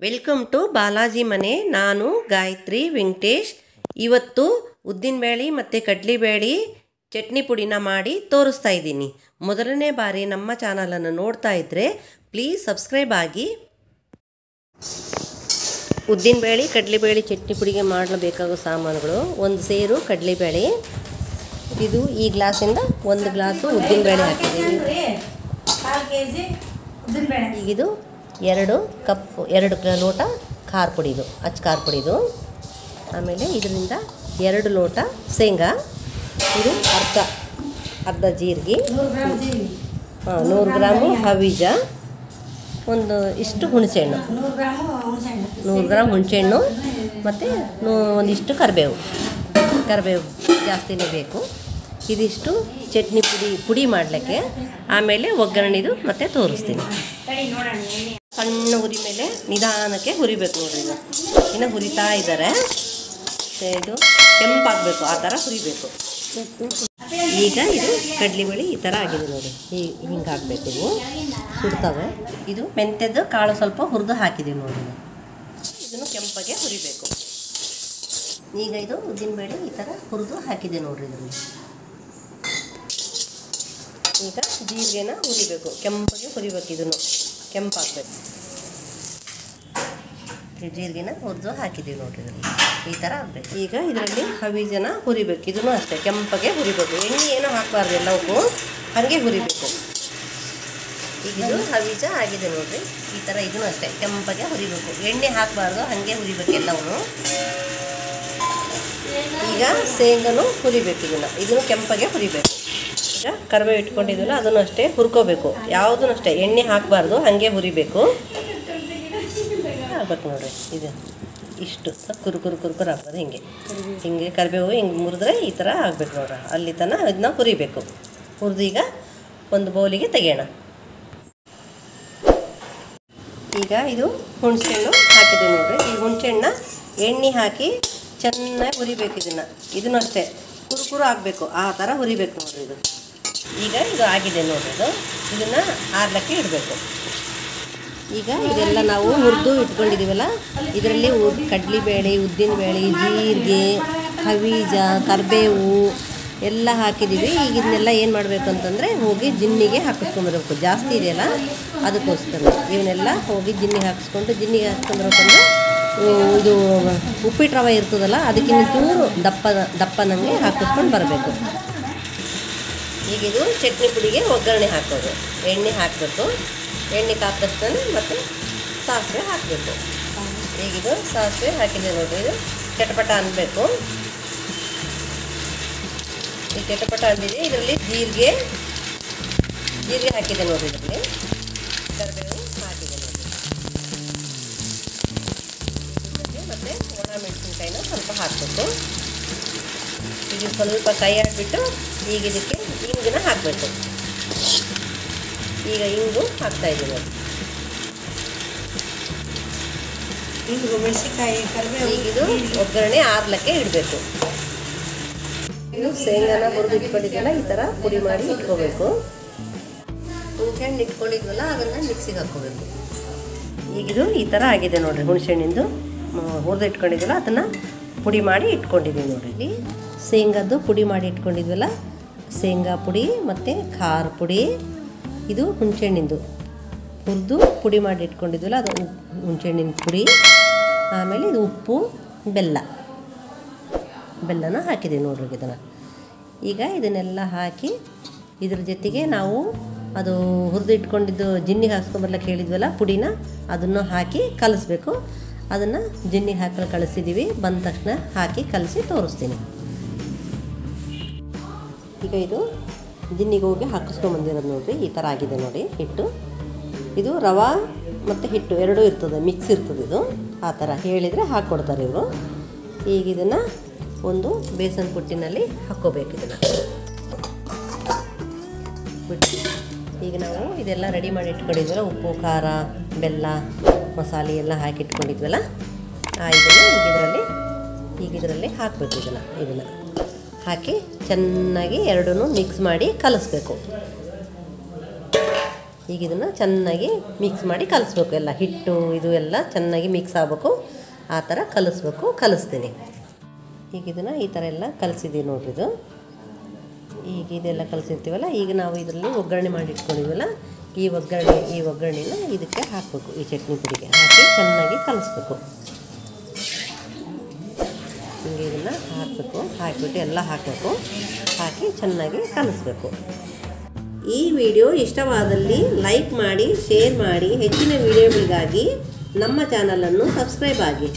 Welcome to Balaji ಮನೆ. ನಾನು ಗಾಯತ್ರಿ ವೆಂಕಟೇಶ್. ಇವತ್ತು ಉದ್ದಿನಬೇಳೆ ಮತ್ತು ಕಡಲೆಬೇಳೆ ಚಟ್ನಿ ಪುಡಿನ ಮಾಡಿ ತೋರಿಸ್ತಾ ಇದ್ದೀನಿ. ಮೊದಲನೇ ಬಾರಿ ನಮ್ಮ ಚಾನಲನ್ನು ನೋಡ್ತಾ ಇದ್ದರೆ ಪ್ಲೀಸ್ ಸಬ್ಸ್ಕ್ರೈಬ್ ಆಗಿ. ಉದ್ದಿನಬೇಳೆ ಕಡಲೆಬೇಳೆ ಚಟ್ನಿ ಪುಡಿಗೆ ಮಾಡಬೇಕಾಗೋ ಸಾಮಾನುಗಳು: ಒಂದು ಸೇರು ಕಡಲೆಬೇಳೆ, ಇದು ಈ ಗ್ಲಾಸಿಂದ ಒಂದು ಗ್ಲಾಸು ಉದ್ದಿನಬೇಳೆ ಹಾಕಿದ್ದೀವಿ. ಈಗಿದು 2 ಲೋಟ ಖಾರ ಪುಡಿದು, ಖಾರ ಪುಡಿದು. ಆಮೇಲೆ ಇದರಿಂದ 2 ಲೋಟ ಶೇಂಗಾ, ಇದು ಅರ್ಧ ಜೀರಿಗೆ, 100 ಗ್ರಾಮು ಹವೀಜ, ಒಂದು ಇಷ್ಟು ಹುಣಸೆಹಣ್ಣು, 100 ಗ್ರಾಮ್ ಹುಣಸೆಹಣ್ಣು, ಮತ್ತು ಒಂದಿಷ್ಟು ಕರಿಬೇವು ಜಾಸ್ತಿನೇ ಬೇಕು. ಇದಿಷ್ಟು ಚಟ್ನಿ ಪುಡಿ ಮಾಡಲಿಕ್ಕೆ. ಆಮೇಲೆ ಒಗ್ಗರಣೆದು ಮತ್ತೆ ತೋರಿಸ್ತೀನಿ. ಸಣ್ಣ ಉರಿ ಮೇಲೆ ನಿಧಾನಕ್ಕೆ ಹುರಿಬೇಕು ನೋಡಿರಿ. ಇನ್ನು ಹುರಿತಾ ಇದ್ದಾರೆ. ಇದು ಕೆಂಪಾಗಬೇಕು, ಆ ಥರ ಹುರಿಬೇಕು. ಈಗ ಇದು ಕಡಲೆಬೇಳೆ ಈ ಥರ ಆಗಿದೆ ನೋಡಿ, ಹಿಂಗೆ ಹಾಕಬೇಕು. ಇವು ಸುಡ್ತವೆ. ಇದು ಮೆಂತ್ಯದ ಕಾಳು ಸ್ವಲ್ಪ ಹುರಿದು ಹಾಕಿದ್ದೀವಿ ನೋಡಿ. ಇದನ್ನು ಕೆಂಪಾಗೆ ಹುರಿಬೇಕು. ಈಗ ಇದು ಉದ್ದಿನಬೇಳೆ ಈ ಥರ ಹುರಿದು ಹಾಕಿದೆ ನೋಡಿರಿ. ಇದನ್ನು ಈಗ ಜೀರಿಗೆನ ಹುರಿಬೇಕು, ಕೆಂಪಾಗೆ ಹುರಿಬೇಕು. ಇದನ್ನು ಕೆಂಪಾಗಬೇಕು. ಜೀರಿಗೆನ ಹುರಿದು ಹಾಕಿದ್ದೀವಿ ನೋಡಿರಿ. ಇದರಲ್ಲಿ ಈ ಥರ ಆಗಬೇಕು. ಈಗ ಇದರಲ್ಲಿ ಹವೀಜನ ಹುರಿಬೇಕು. ಇದನ್ನು ಅಷ್ಟೇ ಕೆಂಪಾಗೆ ಹುರಿಬೇಕು. ಎಣ್ಣೆ ಏನೂ ಹಾಕಬಾರ್ದು, ಎಲ್ಲವಕ್ಕೂ ಹಾಗೆ ಹುರಿಬೇಕು. ಈಗ ಇದು ಹವೀಜ ಆಗಿದೆ ನೋಡಿರಿ. ಈ ಥರ ಇದನ್ನು ಅಷ್ಟೇ ಕೆಂಪಾಗೆ ಹುರಿಬೇಕು. ಎಣ್ಣೆ ಹಾಕಬಾರ್ದು, ಹಾಗೆ ಹುರಿಬೇಕು ಎಲ್ಲವೂ. ಈಗ ಶೇಂಗಾನು ಹುರಿಬೇಕು. ಇದನ್ನು ಕೆಂಪಾಗೆ ಹುರಿಬೇಕು. ಈಗ ಕರಿಬೇವು ಇಟ್ಕೊಂಡಿದ್ವಲ್ಲ ಅದನ್ನು ಅಷ್ಟೇ ಹುರ್ಕೋಬೇಕು. ಯಾವುದೂ ಅಷ್ಟೇ ಎಣ್ಣೆ ಹಾಕಬಾರ್ದು, ಹಾಗೆ ಹುರಿಬೇಕು. ಆಗ್ಬೇಕು ನೋಡಿರಿ. ಇದು ಇಷ್ಟು ಕುರುಕುರು ಆಗ್ತದೆ. ಹಿಂಗೆ ಕರಿಬೇವು ಹಿಂಗೆ ಮುರಿದ್ರೆ ಈ ಥರ ಆಗಬೇಕು ನೋಡ್ರಿ. ಅಲ್ಲಿ ತನಕ ಇದನ್ನ ಹುರಿಬೇಕು. ಹುರಿದು ಈಗ ಒಂದು ಬೌಲಿಗೆ ತೆಗೆಯೋಣ. ಈಗ ಇದು ಹುಣಸೆಹಣ್ಣು ಹಾಕಿದೆ ನೋಡಿರಿ. ಈ ಹುಣಸೆಹಣ್ಣ ಎಣ್ಣೆ ಹಾಕಿ ಚೆನ್ನಾಗಿ ಹುರಿಬೇಕು. ಇದನ್ನು ಅಷ್ಟೇ ಕುರುಕುರು ಆಗಬೇಕು, ಆ ಥರ ಹುರಿಬೇಕು ನೋಡಿರಿ. ಈಗ ಇದು ಆಗಿದೆ ನೋಡ್ರಿ. ಇದನ್ನು ಆರ್ಲಕ್ಕೆ ಇಡಬೇಕು. ಈಗ ಇದೆಲ್ಲ ನಾವು ಹುರಿದು ಇಟ್ಕೊಂಡಿದ್ದೀವಲ್ಲ, ಇದರಲ್ಲಿ ಕಡಲೆಬೇಳೆ, ಉದ್ದಿನಬೇಳೆ, ಜೀರಿಗೆ, ಹವೀಜ, ಕರಿಬೇವು ಎಲ್ಲ ಹಾಕಿದ್ದೀವಿ. ಈಗ ಇದನ್ನೆಲ್ಲ ಏನು ಮಾಡಬೇಕು ಅಂತಂದರೆ ಹೋಗಿ ಜಿನ್ನಿಗೆ ಹಾಕಿಸ್ಕೊಂಡ್ಬರ್ಬೇಕು. ಜಾಸ್ತಿ ಇದೆಯಲ್ಲ ಅದಕ್ಕೋಸ್ಕರ ಇವನ್ನೆಲ್ಲ ಹೋಗಿ ಜಿನ್ನಿಗೆ ಹಾಕ್ಸ್ಕೊಂಡ್ಬರ್ಬೇಕಂದ್ರೆ ಇದು ಉಪ್ಪಿಟ್ಟು ರವೆ ಇರ್ತದಲ್ಲ ಅದಕ್ಕಿಂತ ಚೂರು ದಪ್ಪನಂಗೆ ಹಾಕಿಸ್ಕೊಂಡು ಬರಬೇಕು. ಈಗ ಇದು ಚಟ್ನಿ ಪುಡಿಗೆ ಒಗ್ಗರಣೆ ಹಾಕೋದು. ಎಣ್ಣೆ ಹಾಕಬೇಕು. ಎಣ್ಣೆ ಹಾಕಿದ ಮತ್ತು ಸಾಸಿವೆ ಹಾಕಬೇಕು. ಈಗಿದು ಸಾಸಿವೆ ಹಾಕಿದೆ ನೋಡಿ. ಇದು ಚಟಪಟ ಅನ್ನಬೇಕು. ಈ ಚಟಪಟ ಅಂದಿದೆ. ಇದರಲ್ಲಿ ಜೀರಿಗೆ ಹಾಕಿದೆ ನೋಡಿ. ಇದರಲ್ಲಿ ಕರಿಬೇವು ಹಾಕಿದೆ ನೋಡಿ. ಮತ್ತು ಒಣ ಮೆಣಸಿನ್ಕಾಯಿನ ಸ್ವಲ್ಪ ಹಾಕಬೇಕು. ಈಗ ಸ್ವಲ್ಪ ಕೈ ಹಾಕಿಬಿಟ್ಟು ಈಗ ಇದಕ್ಕೆ ಇಂಗನ್ನ ಹಾಕಬೇಕು. ಈಗ ಇಂಗು ಹಾಕ್ತಾಯಿದ್ದೀನಿ ನೋಡಿ. ಇಂಗು, ಮೆಣಸಿನ್ಕಾಯಿ, ಕರಿಬೇವು. ಈಗಿದು ಒಗ್ಗರಣೆ ಆರ್ಲಕ್ಕೆ ಇಡಬೇಕು. ಇದು ಶೇಂಗಾನ ಹುರಿದು ಇಟ್ಕೊಂಡಿದ್ವಲ್ಲ ಈ ಥರ ಪುಡಿ ಮಾಡಿ ಇಟ್ಕೋಬೇಕು. ಹುಣಸೆಹಣ್ಣು ಇಟ್ಕೊಂಡಿದ್ವಲ್ಲ ಅದನ್ನು ಮಿಕ್ಸಿಗೆ ಹಾಕ್ಕೋಬೇಕು. ಈಗಿದು ಈ ಥರ ಆಗಿದೆ ನೋಡಿರಿ. ಹುಣಸೆಹಣ್ಣಿಂದು ಹುರಿದು ಇಟ್ಕೊಂಡಿದ್ವಲ್ಲ ಅದನ್ನು ಪುಡಿ ಮಾಡಿ ಇಟ್ಕೊಂಡಿದ್ದೀವಿ ನೋಡಿರಿ. ಇಲ್ಲಿ ಶೇಂಗಾದ್ದು ಪುಡಿ ಮಾಡಿ ಇಟ್ಕೊಂಡಿದ್ವಲ್ಲ, ಶೇಂಗಾ ಪುಡಿ ಮತ್ತು ಖಾರ ಪುಡಿ, ಇದು ಹುಣಸೆಹಣ್ಣಿಂದು ಹುರಿದು ಪುಡಿ ಮಾಡಿ ಇಟ್ಕೊಂಡಿದ್ವಲ್ಲ ಅದು ಹುಣಸೆಹಣ್ಣಿನ ಪುಡಿ. ಆಮೇಲೆ ಇದು ಉಪ್ಪು, ಬೆಲ್ಲನ ಹಾಕಿದ್ದೀವಿ ನೋಡ್ರಿ. ಈಗ ಇದನ್ನೆಲ್ಲ ಹಾಕಿ ಇದ್ರ ಜೊತೆಗೆ ನಾವು ಅದು ಹುರಿದು ಇಟ್ಕೊಂಡಿದ್ದು ಜಿನ್ನಿಗೆ ಹಾಕ್ಸ್ಕೊಂಬರ್ಲಿಕ್ಕೆ ಹೇಳಿದ್ವಲ್ಲ ಪುಡಿನ, ಅದನ್ನು ಹಾಕಿ ಕಲಿಸ್ಬೇಕು. ಅದನ್ನು ಜಿನ್ನಿಗೆ ಹಾಕಲು ಕಳಿಸಿದ್ದೀವಿ. ಬಂದ ತಕ್ಷಣ ಹಾಕಿ ಕಲಸಿ ತೋರಿಸ್ತೀನಿ. ಈಗ ಇದು ಜಿನ್ನಿಗೆ ಹೋಗಿ ಹಾಕಿಸ್ಕೊಂಬಂದಿರೋದು ನೋಡಿರಿ. ಈ ಥರ ಆಗಿದೆ ನೋಡಿ ಹಿಟ್ಟು. ಇದು ರವೆ ಮತ್ತು ಹಿಟ್ಟು ಎರಡೂ ಇರ್ತದೆ, ಮಿಕ್ಸ್ ಇರ್ತದೆ. ಇದು ಆ ಥರ ಹೇಳಿದರೆ ಹಾಕ್ಕೊಡ್ತಾರೆ ಇವರು. ಈಗ ಇದನ್ನು ಒಂದು ಬೇಸನ್ ಪುಟ್ಟಿನಲ್ಲಿ ಹಾಕ್ಕೋಬೇಕು. ಬಿಟ್ಟು ಈಗ ನಾವು ಇದೆಲ್ಲ ರೆಡಿ ಮಾಡಿ ಇಟ್ಕೊಂಡಿದ್ವಲ್ಲ, ಉಪ್ಪು, ಖಾರ, ಬೆಲ್ಲ, ಮಸಾಲೆ ಎಲ್ಲ ಹಾಕಿ ಇಟ್ಕೊಂಡಿದ್ವಲ್ಲ, ಇದನ್ನು ಈಗ ಇದರಲ್ಲಿ ಹಾಕಬೇಕು. ಇದನ್ನು ಹಾಕಿ ಚೆನ್ನಾಗಿ ಎರಡೂ ಮಿಕ್ಸ್ ಮಾಡಿ ಕಲಿಸ್ಬೇಕು. ಈಗ ಇದನ್ನು ಚೆನ್ನಾಗಿ ಮಿಕ್ಸ್ ಮಾಡಿ ಕಲಿಸ್ಬೇಕು. ಎಲ್ಲ ಹಿಟ್ಟು ಇದು ಎಲ್ಲ ಚೆನ್ನಾಗಿ ಮಿಕ್ಸ್ ಆಗಬೇಕು, ಆ ಥರ ಕಲಿಸ್ತೀನಿ. ಈಗ ಇದನ್ನು ಈ ಥರ ಎಲ್ಲ ಕಲಿಸಿದ್ದೀವಿ ನೋಡ್ರಿ. ಇದು ಈಗ ಇದೆಲ್ಲ ಕಲಿಸಿರ್ತೀವಲ್ಲ, ಈಗ ನಾವು ಇದರಲ್ಲಿ ಒಗ್ಗರಣೆ ಮಾಡಿ ಇಟ್ಕೊಂಡಿದ್ದೀವಲ್ಲ, ಈ ಒಗ್ಗರಣೆನ ಇದಕ್ಕೆ ಹಾಕಬೇಕು. ಈ ಚಟ್ನಿ ಪುಡಿಗೆ ಹಾಕಿ ಚೆನ್ನಾಗಿ ಕಲಿಸ್ಬೇಕು. ಹಿಂಗೆ ಇದನ್ನು ಹಾಕಿಬಿಟ್ಟು ಎಲ್ಲ ಹಾಕಬೇಕು, ಹಾಕಿ ಚೆನ್ನಾಗಿ ಕಲಿಸ್ಬೇಕು. ಈ ವಿಡಿಯೋ ಇಷ್ಟವಾದಲ್ಲಿ ಲೈಕ್ ಮಾಡಿ, ಶೇರ್ ಮಾಡಿ. ಹೆಚ್ಚಿನ ವಿಡಿಯೋಗಳಿಗಾಗಿ ನಮ್ಮ ಚಾನಲನ್ನು ಸಬ್ಸ್ಕ್ರೈಬ್ ಆಗಿ.